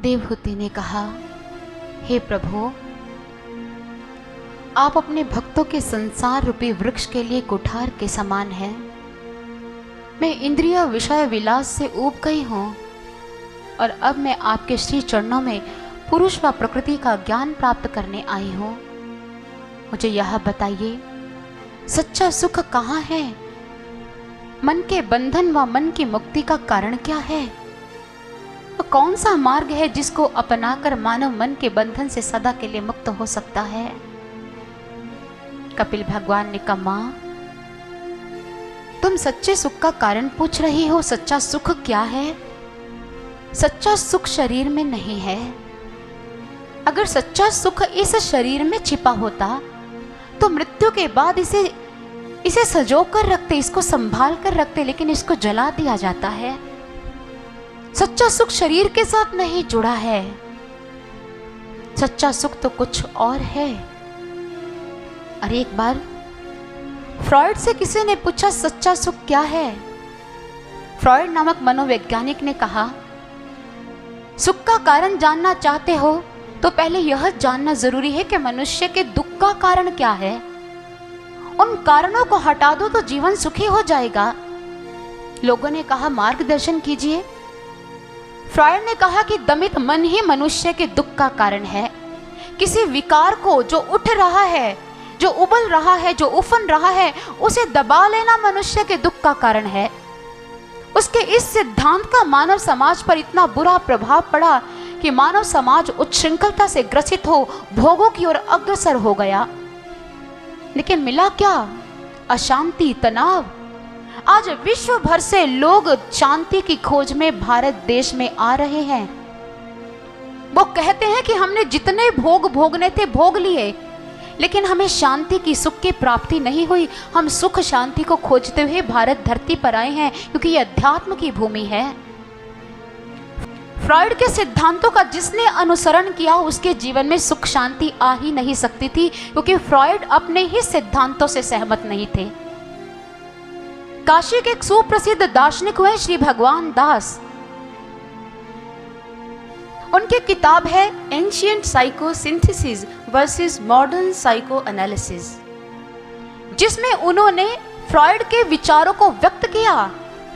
देवहूति ने कहा, हे प्रभु, आप अपने भक्तों के संसार रूपी वृक्ष के लिए कुठार के समान हैं। मैं इंद्रिय विषय विलास से ऊब गई हूँ और अब मैं आपके श्री चरणों में पुरुष व प्रकृति का ज्ञान प्राप्त करने आई हूँ। मुझे यह बताइए, सच्चा सुख कहाँ है? मन के बंधन व मन की मुक्ति का कारण क्या है? तो कौन सा मार्ग है जिसको अपनाकर मानव मन के बंधन से सदा के लिए मुक्त हो सकता है? कपिल भगवान ने कहा, मां, तुम सच्चे सुख का कारण पूछ रही हो। सच्चा सुख क्या है? सच्चा सुख शरीर में नहीं है। अगर सच्चा सुख इस शरीर में छिपा होता तो मृत्यु के बाद इसे सजो कर रखते, इसको संभाल कर रखते, लेकिन इसको जला दिया जाता है। सच्चा सुख शरीर के साथ नहीं जुड़ा है। सच्चा सुख तो कुछ और है। अरे एक बार फ्रॉइड से किसी ने पूछा, सच्चा सुख क्या है? फ्रॉइड नामक मनोवैज्ञानिक ने कहा, सुख का कारण जानना चाहते हो तो पहले यह जानना जरूरी है कि मनुष्य के दुख का कारण क्या है। उन कारणों को हटा दो तो जीवन सुखी हो जाएगा। लोगों ने कहा, मार्गदर्शन कीजिए। फ्रॉइड ने कहा कि दमित मन ही मनुष्य के दुख का कारण है। किसी विकार को जो उठ रहा है, जो उबल रहा है, जो उफन रहा है, उसे दबा लेना मनुष्य के दुख का कारण है। उसके इस सिद्धांत का मानव समाज पर इतना बुरा प्रभाव पड़ा कि मानव समाज उच्छृंखलता से ग्रसित हो भोगों की ओर अग्रसर हो गया। लेकिन मिला क्या? अशांति, तनाव। आज विश्व भर से लोग शांति की खोज में भारत देश में आ रहे हैं। वो कहते हैं कि हमने जितने भोग भोगने थे भोग लिए, लेकिन हमें शांति की, सुख की प्राप्ति नहीं हुई। हम सुख शांति को खोजते हुए भारत धरती पर आए हैं, क्योंकि यह अध्यात्म की भूमि है। फ्रॉइड के सिद्धांतों का जिसने अनुसरण किया उसके जीवन में सुख शांति आ ही नहीं सकती थी, क्योंकि फ्रॉइड अपने ही सिद्धांतों से सहमत नहीं थे। काशी के एक सुप्रसिद्ध दार्शनिक हुए श्री भगवान दास। उनकी किताब है एंशिएंट साइकोसिंथेसिस वर्सेस मॉडर्न साइकोएनालिसिस, जिसमें उन्होंने फ्रॉइड के विचारों को व्यक्त किया।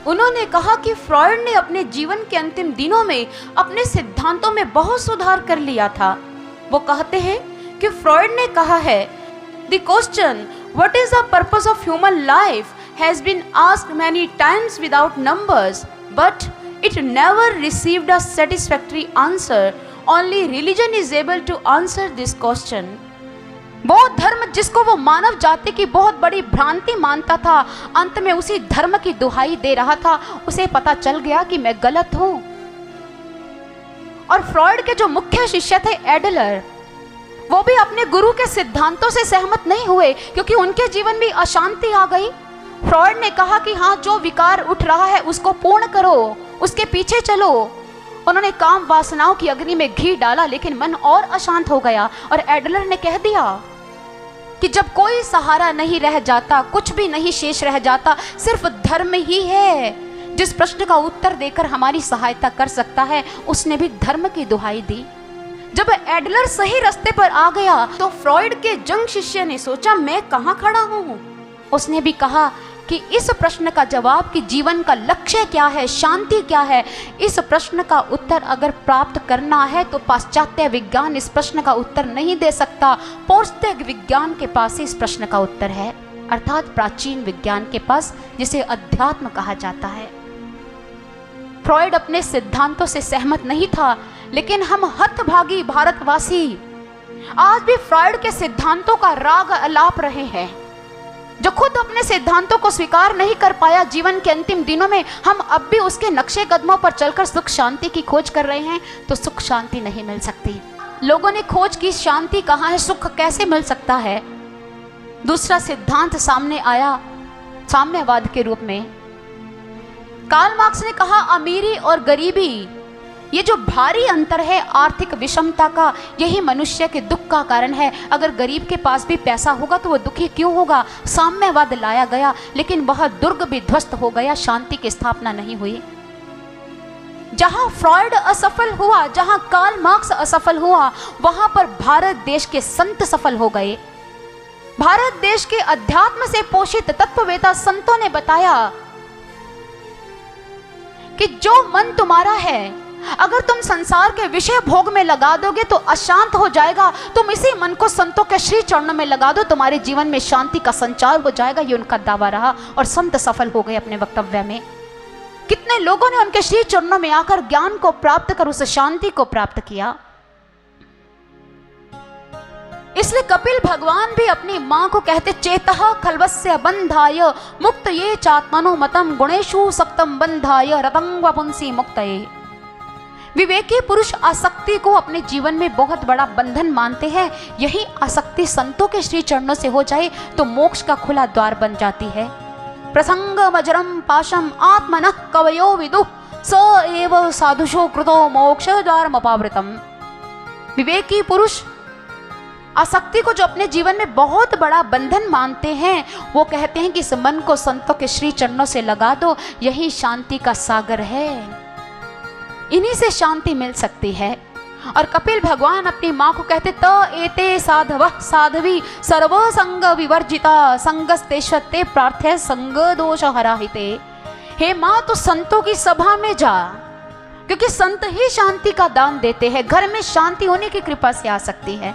उन्होंने कहा कि फ्रॉइड ने अपने जीवन के अंतिम दिनों में अपने सिद्धांतों में बहुत सुधार कर लिया था। वो कहते हैं कि फ्रॉइड ने कहा है, the question what is the purpose of human life has been asked many times without numbers, but it never received a satisfactory answer. Only religion is able to answer this question. बौद्ध धर्म, जिसको वो मानव जाति की बहुत बड़ी भ्रांति मानता था, अंत में उसी धर्म की दुहाई दे रहा था। उसे पता चल गया कि मैं गलत हूं। और फ्रॉइड के जो मुख्य शिष्य थे एडलर, वो भी अपने गुरु के सिद्धांतों से सहमत नहीं हुए, क्योंकि उनके जीवन में अशांति आ गई। फ्रॉइड ने कहा कि हाँ, जो विकार उठ रहा है उसको पूर्ण करो, उसके पीछे चलो। उन्होंने काम वासनाओं की अग्नि में घी डाला, लेकिन मन और अशांत हो गया। और एडलर ने कह दिया कि जब कोई सहारा नहीं रह जाता, कुछ भी नहीं शेष रह जाता, सिर्फ धर्म ही है जिस प्रश्न का उत्तर देकर हमारी सहायता कर सकता है। उसने भी धर्म की दुहाई दी। जब एडलर सही रास्ते पर आ गया तो फ्रॉइड के जंग शिष्य ने सोचा, मैं कहाँ खड़ा हूँ। उसने भी कहा कि इस प्रश्न का जवाब कि जीवन का लक्ष्य क्या है, शांति क्या है, इस प्रश्न का उत्तर अगर प्राप्त करना है तो पाश्चात्य विज्ञान इस प्रश्न का उत्तर नहीं दे सकता। पौर्स्त्य विज्ञान के पास इस प्रश्न का उत्तर है, अर्थात प्राचीन विज्ञान के पास, जिसे अध्यात्म कहा जाता है। फ्रॉइड अपने सिद्धांतों से सहमत नहीं था, लेकिन हम हतभागी भारतवासी आज भी फ्रॉइड के सिद्धांतों का राग अलाप रहे हैं। जो खुद अपने सिद्धांतों को स्वीकार नहीं कर पाया, जीवन के अंतिम दिनों में हम अब भी उसके नक्शे कदमों पर चलकर सुख शांति की खोज कर रहे हैं, तो सुख शांति नहीं मिल सकती। लोगों ने खोज की, शांति कहाँ है, सुख कैसे मिल सकता है। दूसरा सिद्धांत सामने आया साम्यवाद के रूप में। कार्ल मार्क्स ने कहा, अमीरी और गरीबी, ये जो भारी अंतर है आर्थिक विषमता का, यही मनुष्य के दुख का कारण है। अगर गरीब के पास भी पैसा होगा तो वो दुखी क्यों होगा। साम्यवाद लाया गया, लेकिन वह दुर्ग भी ध्वस्त हो गया, शांति की स्थापना नहीं हुई। जहां फ्रॉयड असफल हुआ, जहां कार्ल मार्क्स असफल हुआ, वहां पर भारत देश के संत सफल हो गए। भारत देश के अध्यात्म से पोषित तत्ववेता संतों ने बताया कि जो मन तुम्हारा है, अगर तुम संसार के विषय भोग में लगा दोगे तो अशांत हो जाएगा। तुम इसी मन को संतों के श्री चरणों में लगा दो, तुम्हारे जीवन में शांति का संचार हो जाएगा। ये उनका दावा रहा और संत सफल हो गए अपने वक्तव्य में। कितने लोगों ने उनके श्री चरणों में आकर ज्ञान को प्राप्त कर उस शांति को प्राप्त किया। इसलिए कपिल भगवान भी अपनी मां को कहते, चेतः खल्वस्य बंधाय मुक्त ये चात्मनो मतम गुणेशु सप्तम बंधाय रतंग वपुंसी मुक्तये। विवेकी पुरुष आसक्ति को अपने जीवन में बहुत बड़ा बंधन मानते हैं। यही आसक्ति संतों के श्री चरणों से हो जाए तो मोक्ष का खुला द्वार बन जाती है। प्रसंग वज्रम पाशम आत्मनः कवयो विदुः स एव साधुषो कृतो मोक्ष द्वारमपावृतम्। विवेकी पुरुष आसक्ति को जो अपने जीवन में बहुत बड़ा बंधन मानते हैं, वो कहते हैं कि इस मन को संतों के श्री चरणों से लगा दो, यही शांति का सागर है, इन्हीं से शांति मिल सकती है। और कपिल भगवान अपनी माँ को कहते, त एते साधवः साध्वी सर्व संग विवर्जिता संगस्तेषते प्रार्थ्य संग दोष हराहिते। हे माँ, तो संतों की सभा में जा, क्योंकि संत ही शांति का दान देते हैं। घर में शांति होने की कृपा से आ सकती है,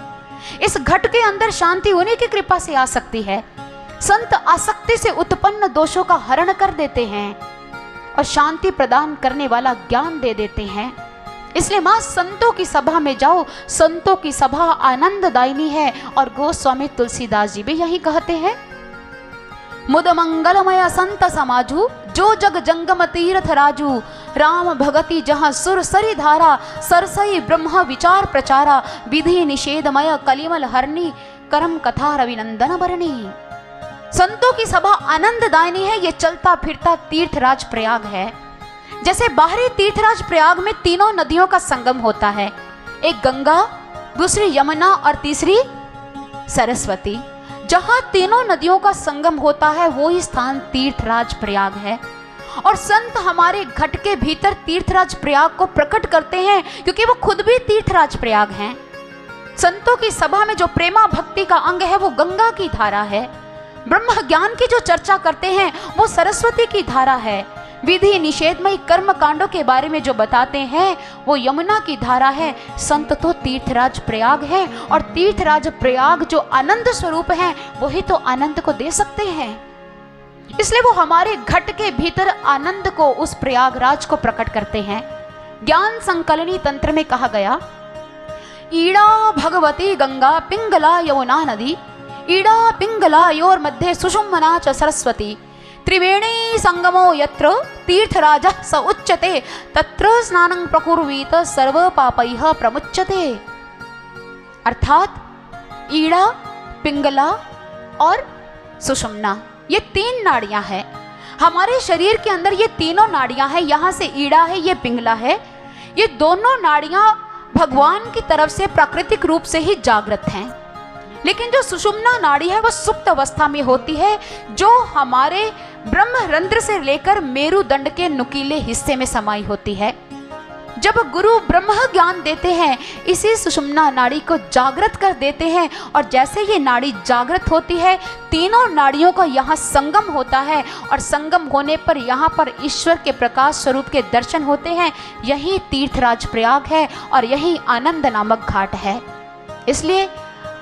इस घट के अंदर शांति होने की कृपा से आ सकती है। संत आसक्ति से उत्पन्न दोषों का हरण कर देते हैं और शांति प्रदान करने वाला ज्ञान दे देते हैं। इसलिए मां, संतों की सभा में जाओ। संतों की सभा आनंददायिनी है। और गोस्वामी तुलसीदास जी भी यही कहते हैं, मुद मंगलमय संत समाजू जो जग जंगम तीर्थ राजू। राम भगति जहाँ सुर सरी धारा सरसई ब्रह्म विचार प्रचारा। विधि निषेधमय कलिमल हरणी करम कथा रविनंदन भरणी। संतों की सभा आनंददायिनी है। ये चलता फिरता तीर्थराज प्रयाग है। जैसे बाहरी तीर्थराज प्रयाग में तीनों नदियों का संगम होता है, एक गंगा, दूसरी यमुना और तीसरी सरस्वती। जहां तीनों नदियों का संगम होता है वो ही स्थान तीर्थराज प्रयाग है। और संत हमारे घट के भीतर तीर्थराज प्रयाग को प्रकट करते हैं, क्योंकि वो खुद भी तीर्थराज प्रयाग हैं। संतों की सभा में जो प्रेमा भक्ति का अंग है वो गंगा की धारा है। ब्रह्म ज्ञान की जो चर्चा करते हैं वो सरस्वती की धारा है। विधि निषेधमय कर्म कांडों के बारे में जो बताते हैं वो यमुना की धारा है। संत तो तीर्थराज प्रयाग है, और तीर्थराज प्रयाग जो आनंद स्वरूप है वही तो आनंद को दे सकते हैं। इसलिए वो हमारे घट के भीतर आनंद को, उस प्रयागराज को प्रकट करते हैं। ज्ञान संकलनी तंत्र में कहा गया, ईड़ा भगवती गंगा पिंगला यमुना नदी। ईड़ा पिंगला योर मध्य सुषुम्ना च सरस्वती। त्रिवेणी संगमो यत्र तीर्थराजः स उच्यते तत्र स्नानं प्रकुर्वीत सर्व पापैः प्रमुच्यते। अर्थात ईड़ा, पिंगला और सुषुम्ना, ये तीन नाड़ियां हैं हमारे शरीर के अंदर। ये तीनों नाड़ियां हैं, यहाँ से ईड़ा है, ये पिंगला है। ये दोनों नाड़ियां भगवान की तरफ से प्राकृतिक रूप से ही जागृत हैं। लेकिन जो सुषुम्ना नाड़ी है वो सुप्त अवस्था में होती है, जो हमारे ब्रह्मरंध्र से लेकर मेरुदंड के नुकीले हिस्से में समाई होती है। जब गुरु ब्रह्म ज्ञान देते हैं, इसी सुषुम्ना नाड़ी को जागृत कर देते हैं। और जैसे ये नाड़ी जागृत होती है, तीनों नाड़ियों का यहाँ संगम होता है, और संगम होने पर यहाँ पर ईश्वर के प्रकाश स्वरूप के दर्शन होते हैं। यही तीर्थराज प्रयाग है और यही आनंद नामक घाट है। इसलिए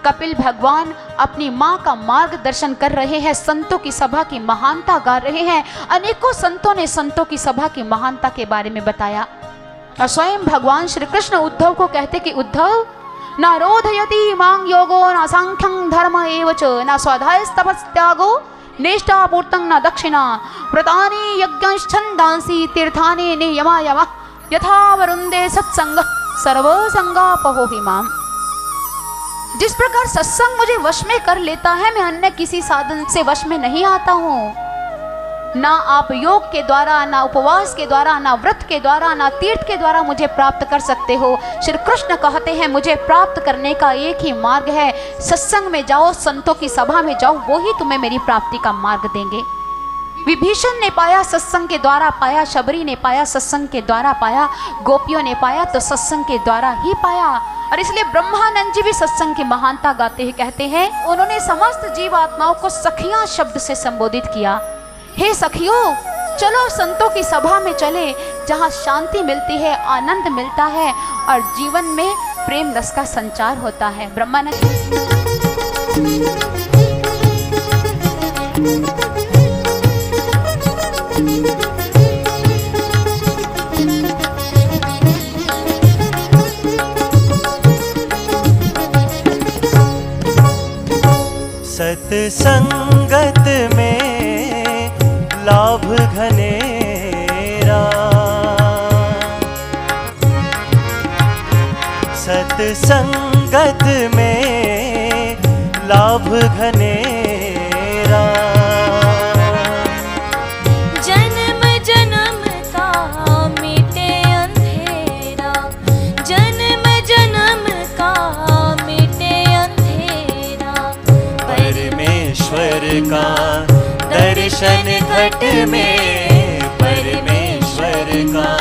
कपिल भगवान अपनी माँ का मार्गदर्शन कर रहे हैं, संतों की सभा की महानता गा रहे हैं। अनेकों संतों ने संतों की सभा की महानता के बारे में बताया। और स्वयं भगवान श्री कृष्ण उद्धव को कहते कि उद्धव, न रोधयति मां योगो न सांख्यं धर्म एव च न स्वाध्यायस्तपस्त्यागो नेष्टापूर्तं न दक्षिणा व्रतानि यज्ञश्छन्दांसि तीर्थानि नियमायमः यथा वरुन्धे सत्संगः सर्वसंगापहो हिमाम। जिस प्रकार सत्संग मुझे वश में कर लेता है, मैं अन्य किसी साधन से वश में नहीं आता हूँ। ना आप योग के द्वारा, ना उपवास के द्वारा, ना व्रत के द्वारा, ना तीर्थ के द्वारा मुझे प्राप्त कर सकते हो। श्री कृष्ण कहते हैं मुझे प्राप्त करने का एक ही मार्ग है, सत्संग में जाओ, संतों की सभा में जाओ, वो ही तुम्हें मेरी प्राप्ति का मार्ग देंगे। विभीषण ने पाया सत्संग के द्वारा पाया, शबरी ने पाया सत्संग के द्वारा पाया, गोपियों ने पाया तो सत्संग के द्वारा ही पाया। और इसलिए ब्रह्मानंद जी भी सत्संग की महानता गाते हैं, कहते हैं उन्होंने समस्त जीवात्माओं को सखियां शब्द से संबोधित किया। हे सखियों, चलो संतों की सभा में चले, जहां शांति मिलती है, आनंद मिलता है और जीवन में प्रेम रस का संचार होता है। ब्रह्मानंद सत्संगत में लाभ घनेरा, सत्संगत में लाभ घनेरा। जन्म जन्म का मिटे अंधेरा, जन्म जन्म का मिटे अंधेरा। परमेश्वर का दर्शन घट में, परमेश्वर का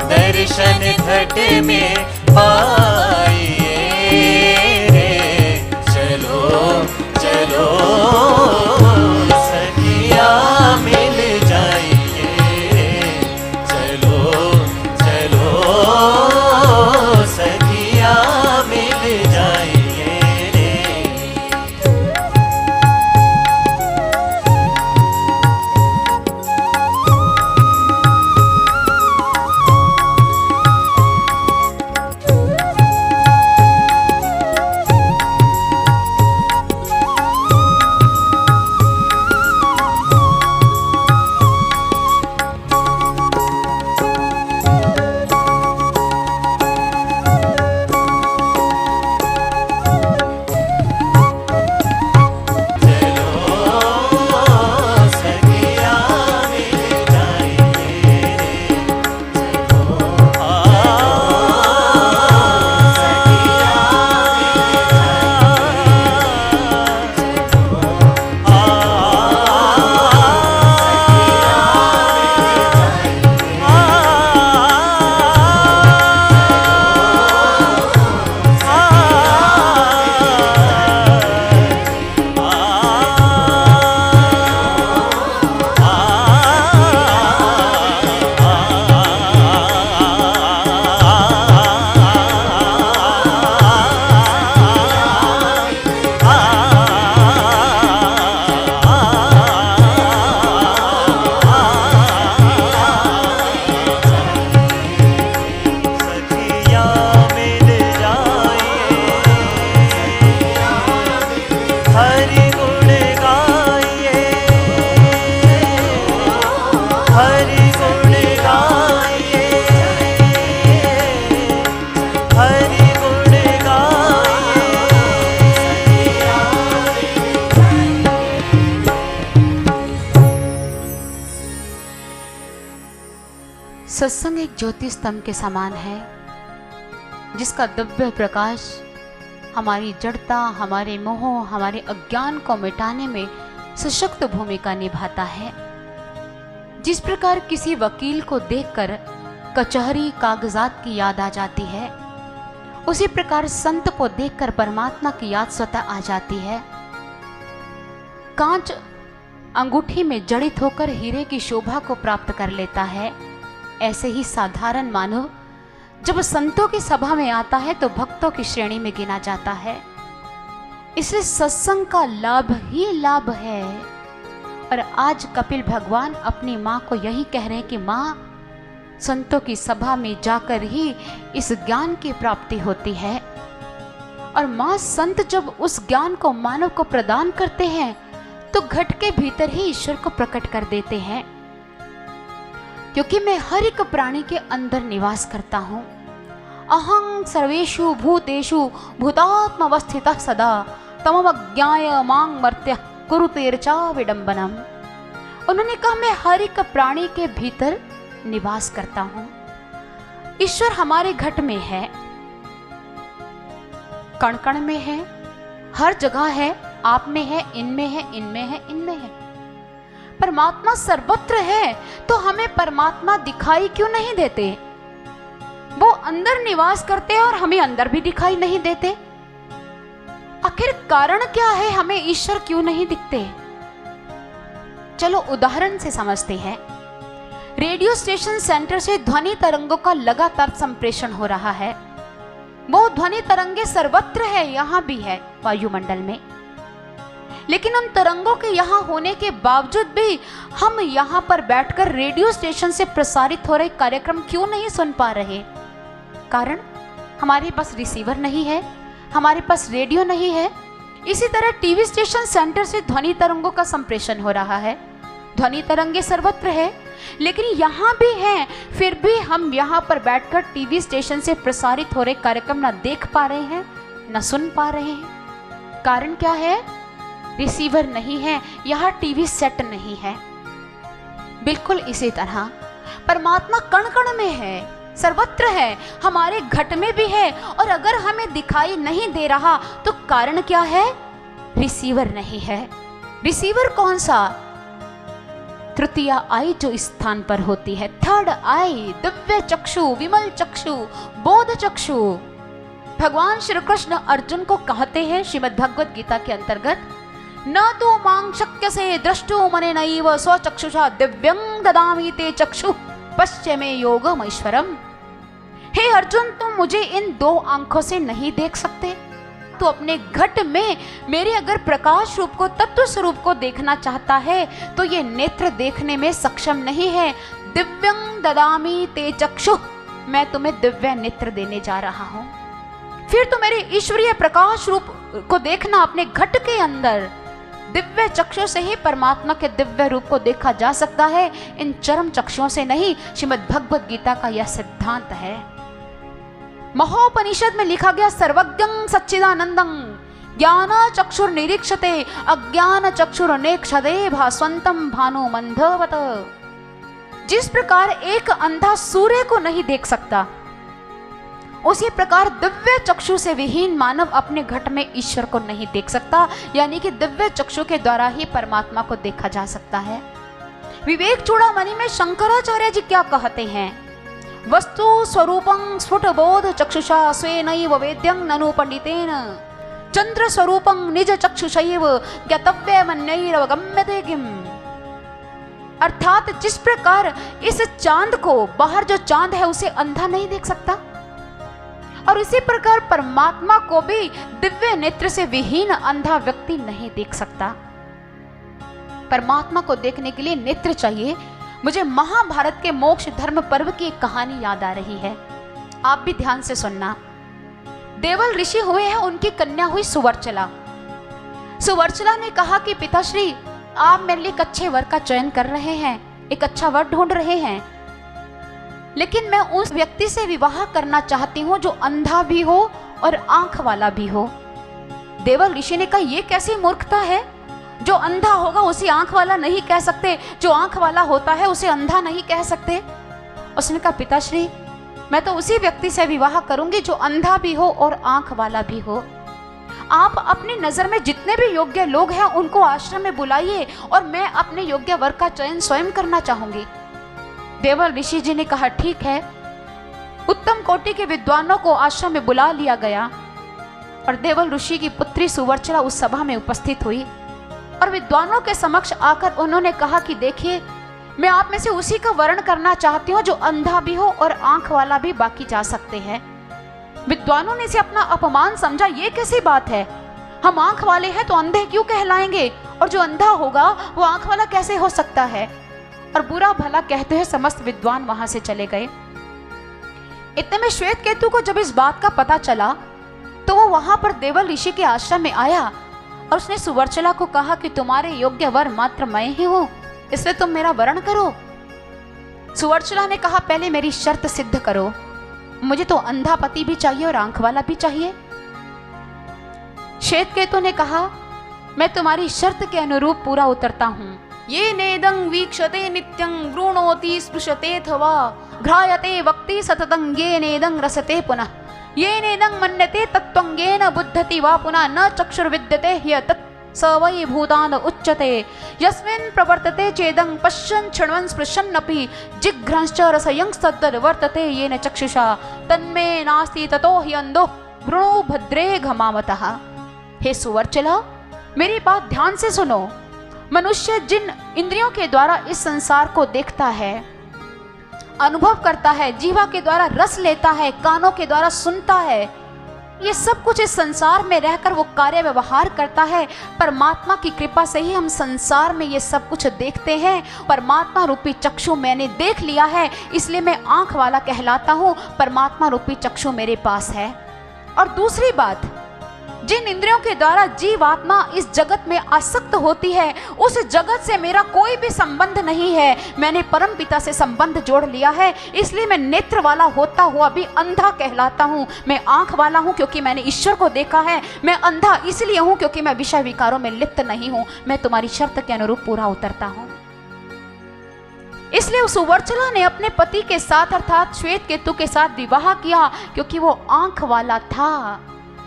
दर्शन घट में पाइए रे। चलो चलो सखिया मिल जाइए रे, चलो चलो सखिया मिल जाइए रे। सत्संग एक ज्योति स्तंभ के समान है, जिसका दिव्य प्रकाश हमारी जड़ता, हमारे मोह, हमारे अज्ञान को मिटाने में सशक्त भूमिका निभाता है। जिस प्रकार किसी वकील को देखकर कचहरी कागजात की याद आ जाती है, उसी प्रकार संत को देखकर परमात्मा की याद स्वतः आ जाती है। कांच अंगूठी में जड़ित होकर हीरे की शोभा को प्राप्त कर लेता है, ऐसे ही साधारण मानव जब संतों की सभा में आता है तो भक्तों की श्रेणी में गिना जाता है। इसलिए सत्संग का लाभ ही लाभ है। और आज कपिल भगवान अपनी माँ को यही कह रहे हैं कि माँ, संतों की सभा में जाकर ही इस ज्ञान की प्राप्ति होती है। और माँ संत जब उस ज्ञान को मानव को प्रदान करते हैं तो घट के भीतर ही ईश्वर को प्रकट कर देते हैं। क्योंकि मैं हर एक प्राणी के अंदर निवास करता हूँ। अहं सर्वेषु भूतेषु भूतात्मवस्थितः सदा तमवज्ञाय मां मर्त्य कुरुतेर्चा विडंबनम। उन्होंने कहा मैं हर एक प्राणी के भीतर निवास करता हूँ। ईश्वर हमारे घट में है, कण कण में है, हर जगह है, आप में है, इनमें है, इनमें है, इनमें है। परमात्मा सर्वत्र है तो हमें परमात्मा दिखाई क्यों नहीं देते? वो अंदर निवास करते हैं और हमें अंदर भी दिखाई नहीं देते। आखिर कारण क्या है, हमें ईश्वर क्यों नहीं दिखते? चलो उदाहरण से समझते हैं। रेडियो स्टेशन सेंटर से ध्वनि तरंगों का लगातार संप्रेषण हो रहा है। वो ध्वनि तरंगे सर्वत्र है, यहां भी है वायुमंडल में। लेकिन उन तरंगों के यहाँ होने के बावजूद भी हम यहाँ पर बैठकर रेडियो स्टेशन से प्रसारित हो रहे कार्यक्रम क्यों नहीं सुन पा रहे? कारण हमारे पास रिसीवर नहीं है, हमारे पास रेडियो नहीं है। इसी तरह टीवी स्टेशन सेंटर से ध्वनि तरंगों का संप्रेषण हो रहा है। ध्वनि तरंगे सर्वत्र है, लेकिन यहाँ भी हैं, फिर भी हम यहाँ पर बैठकर टीवी स्टेशन से प्रसारित हो रहे कार्यक्रम न देख पा रहे हैं, न सुन पा रहे हैं। कारण क्या है? रिसीवर नहीं है, यहाँ टीवी सेट नहीं है। बिल्कुल इसी तरह परमात्मा कण कण में है, सर्वत्र है, हमारे घट में भी है, और अगर हमें दिखाई नहीं दे रहा तो कारण क्या है? रिसीवर नहीं है। रिसीवर कौन सा? तृतीय आई जो इस स्थान पर होती है, थर्ड आई, दिव्य चक्षु, विमल चक्षु, बोध चक्षु। भगवान श्री कृष्ण अर्जुन को कहते हैं श्रीमद् भगवद गीता के अंतर्गत, न तो मां शक्य से द्रष्टुम अनेनैव स्वचक्षुषा दिव्यं ददामि ते चक्षु पश्य मे योगमैश्वरम्। हे अर्जुन, तुम मुझे इन दो आंखों से नहीं देख सकते। तो अपने घट में मेरे अगर प्रकाश रूप को, तत्व स्वरूप को देखना चाहता है तो ये नेत्र देखने में सक्षम नहीं है। दिव्यं ददामि ते चक्षु, मैं तुम्हें दिव्य नेत्र देने जा रहा हूं। फिर तो मेरे ईश्वरीय प्रकाश रूप को देखना अपने घट के अंदर। दिव्य चक्षु से ही परमात्मा के दिव्य रूप को देखा जा सकता है, इन चरम चक्षुओं से नहीं। श्रीमद् भगवद गीता का यह सिद्धांत है। महोपनिषद में लिखा गया, सर्वज्ञं सच्चिदानंदं ज्ञान चक्षुर निरीक्षते अज्ञान चक्षुर नेक्षते भास्वंतम भानु मंधवत। जिस प्रकार एक अंधा सूर्य को नहीं देख सकता, उसी प्रकार दिव्य चक्षु से विहीन मानव अपने घट में ईश्वर को नहीं देख सकता। यानी कि दिव्य चक्षु के द्वारा ही परमात्मा को देखा जा सकता है। विवेक चूड़ामणि में शंकराचार्य जी क्या कहते हैं? वस्तु स्वरूपं स्फुट बोध चक्षुषा स्वेनैव वेद्यं ननु पंडितेन चंद्र स्वरूपं निज चक्षुषैव ज्ञातव्यमन्यैरवगम्यते किम। अर्थात जिस प्रकार इस चांद को, बाहर जो चांद है उसे अंधा नहीं देख सकता, और इसी प्रकार परमात्मा को भी दिव्य नेत्र से विहीन अंधा व्यक्ति नहीं देख सकता। परमात्मा को देखने के लिए नेत्र चाहिए। मुझे महाभारत के मोक्ष धर्म पर्व की एक कहानी याद आ रही है, आप भी ध्यान से सुनना। देवल ऋषि हुए हैं, उनकी कन्या हुई सुवर्चला। सुवर्चला ने कहा कि पिताश्री, आप मेरे लिए एक अच्छे वर का चयन कर रहे हैं, एक अच्छा वर ढूंढ रहे हैं, लेकिन मैं उस व्यक्ति से विवाह करना चाहती हूँ जो अंधा भी हो और आंख वाला भी हो। देवल ऋषि ने कहा, यह कैसी मूर्खता है? जो अंधा होगा उसे आंख वाला नहीं कह सकते, जो आंख वाला होता है उसे अंधा नहीं कह सकते। उसने कहा, पिताश्री, मैं तो उसी व्यक्ति से विवाह करूंगी जो अंधा भी हो और आंख वाला भी हो। आप अपनी नजर में जितने भी योग्य लोग हैं उनको आश्रम में बुलाइए, और मैं अपने योग्य वर का चयन स्वयं करना चाहूंगी। देवल ऋषि जी ने कहा, ठीक है। उत्तम कोटि के विद्वानों को आश्रम में बुला लिया गया, और देवल ऋषि की पुत्री सुवर्चला उस सभा में उपस्थित हुई, और विद्वानों के समक्ष आकर उन्होंने कहा कि देखिए, मैं आप में से उसी का वर्ण करना चाहती हूँ जो अंधा भी हो और आंख वाला भी, बाकी जा सकते हैं। विद्वानों ने इसे अपना अपमान समझा। ये कैसी बात है? हम आंख वाले हैं तो अंधे क्यों कहलाएंगे, और जो अंधा होगा वो आंख वाला कैसे हो सकता है? और बुरा भला कहते हुए समस्त विद्वान वहां से चले गए। इतने में श्वेत केतु को जब इस बात का पता चला तो वो वहां पर देवल ऋषि के आश्रम में आया, और उसने सुवर्चला को कहा कि तुम्हारे योग्य वर मात्र मैं ही हूं, इसलिए तुम मेरा वर्ण करो। सुवर्चला ने कहा, पहले मेरी शर्त सिद्ध करो, मुझे तो अंधा पति भी चाहिए और आंख वाला भी चाहिए। श्वेत केतु ने कहा, मैं तुम्हारी शर्त के अनुरूप पूरा उतरता हूं। ये नेदं वीक्षते नित्यं वृणोति स्पृशतेऽथवा घ्रायते वक्ति सततं ये नेदं रसते पुनः ये नेदं मन्यते तत्त्वं येन बुद्धति वा पुनः न चक्षुर्विद्यते ह्यतत् स वै भूतान उच्यते यस्मिन् प्रवर्तते चेदं पश्यन् शृण्वन् स्पृशन्नपि जिघ्रंश्च रसयंस्तद्वर्तते येन चक्षुषा तन्मे नास्ति ततो हि अंधो भ्रूणो भद्रे घमामतः। हे सुवर्चला, मेरी बात ध्यान से सुनो। मनुष्य जिन इंद्रियों के द्वारा इस संसार को देखता है, अनुभव करता है, जीवा के द्वारा रस लेता है, कानों के द्वारा सुनता है, ये सब कुछ इस संसार में रहकर वो कार्य व्यवहार करता है। परमात्मा की कृपा से ही हम संसार में ये सब कुछ देखते हैं। परमात्मा रूपी चक्षु मैंने देख लिया है, इसलिए मैं आंख वाला कहलाता हूँ। परमात्मा रूपी चक्षु मेरे पास है। और दूसरी बात, जिन इंद्रियों के द्वारा जीवात्मा इस जगत में आसक्त होती है, उस जगत से मेरा कोई भी संबंध नहीं है। मैंने परम पिता से संबंध जोड़ लिया है, इसलिए मैं नेत्र वाला होता हुआ भी अंधा कहलाता हूँ। मैं आंख वाला हूँ क्योंकि मैंने ईश्वर को देखा है। मैं अंधा इसलिए हूँ क्योंकि मैं विषय विकारों में लिप्त नहीं हूँ। मैं तुम्हारी शर्त के अनुरूप पूरा उतरता हूँ। इसलिए उस सुवर्चला ने अपने पति के साथ अर्थात श्वेत केतु के साथ विवाह किया, क्योंकि वो आंख वाला था।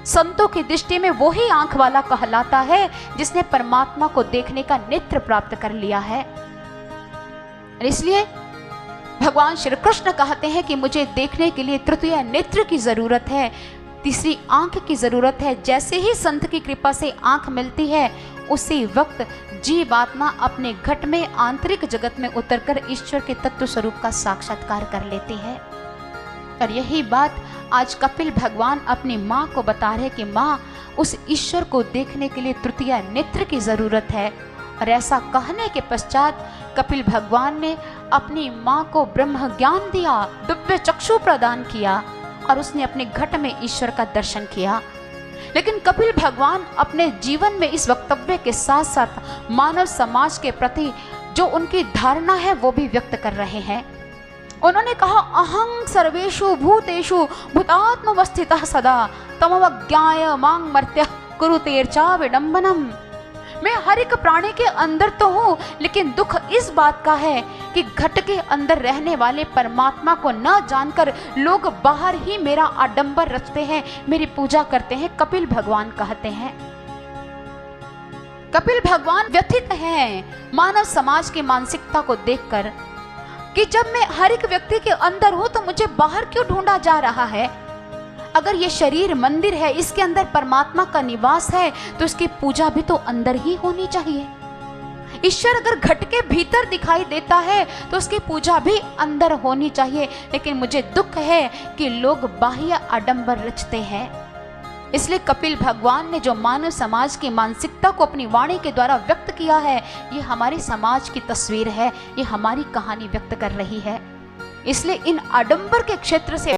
संतों की दृष्टि में वही आंख वाला कहलाता है जिसने परमात्मा को देखने का नेत्र प्राप्त कर लिया है। इसलिए भगवान श्री कृष्ण कहते हैं कि मुझे देखने के लिए तृतीय नेत्र की जरूरत है, तीसरी आंख की जरूरत है। जैसे ही संत की कृपा से आंख मिलती है, उसी वक्त जीवात्मा अपने घट में आंतरिक जगत में उतरकर ईश्वर के तत्व स्वरूप का साक्षात्कार कर लेती है। और यही बात आज कपिल भगवान अपनी माँ को बता रहे कि माँ, उस ईश्वर को देखने के लिए तृतीय नेत्र की जरूरत है। और ऐसा कहने के पश्चात कपिल भगवान ने अपनी माँ को ब्रह्म ज्ञान दिया, दिव्य चक्षु प्रदान किया और उसने अपने घट में ईश्वर का दर्शन किया। लेकिन कपिल भगवान अपने जीवन में इस वक्तव्य के साथ साथ मानव समाज के प्रति जो उनकी धारणा है वो भी व्यक्त कर रहे हैं। उन्होंने कहा, अहं सर्वेषु भूतेषु भूतात्मवस्थितः सदा तमवज्ञाय मां मर्त्यः कुरुतेर्चा विडंबनम। मैं हर एक प्राणी के अंदर तो हूँ, लेकिन दुख इस बात का है कि घट के अंदर रहने वाले परमात्मा को न जानकर लोग बाहर ही मेरा आडंबर रचते हैं, मेरी पूजा करते हैं। कपिल भगवान कहते हैं। कपिल भगवान व्यथित हैं मानव समाज की मानसिकता को देखकर कि जब मैं हर एक व्यक्ति के अंदर हूं तो मुझे बाहर क्यों ढूंढा जा रहा है। अगर ये शरीर मंदिर है, इसके अंदर परमात्मा का निवास है, तो इसकी पूजा भी तो अंदर ही होनी चाहिए। ईश्वर अगर घट के भीतर दिखाई देता है तो उसकी पूजा भी अंदर होनी चाहिए। लेकिन मुझे दुख है कि लोग बाह्य आडंबर रचते हैं। इसलिए कपिल भगवान ने जो मानव समाज की मानसिकता को अपनी वाणी के द्वारा व्यक्त किया है, ये हमारे समाज की तस्वीर है, ये हमारी कहानी व्यक्त कर रही है। इसलिए इन आडंबर के क्षेत्र से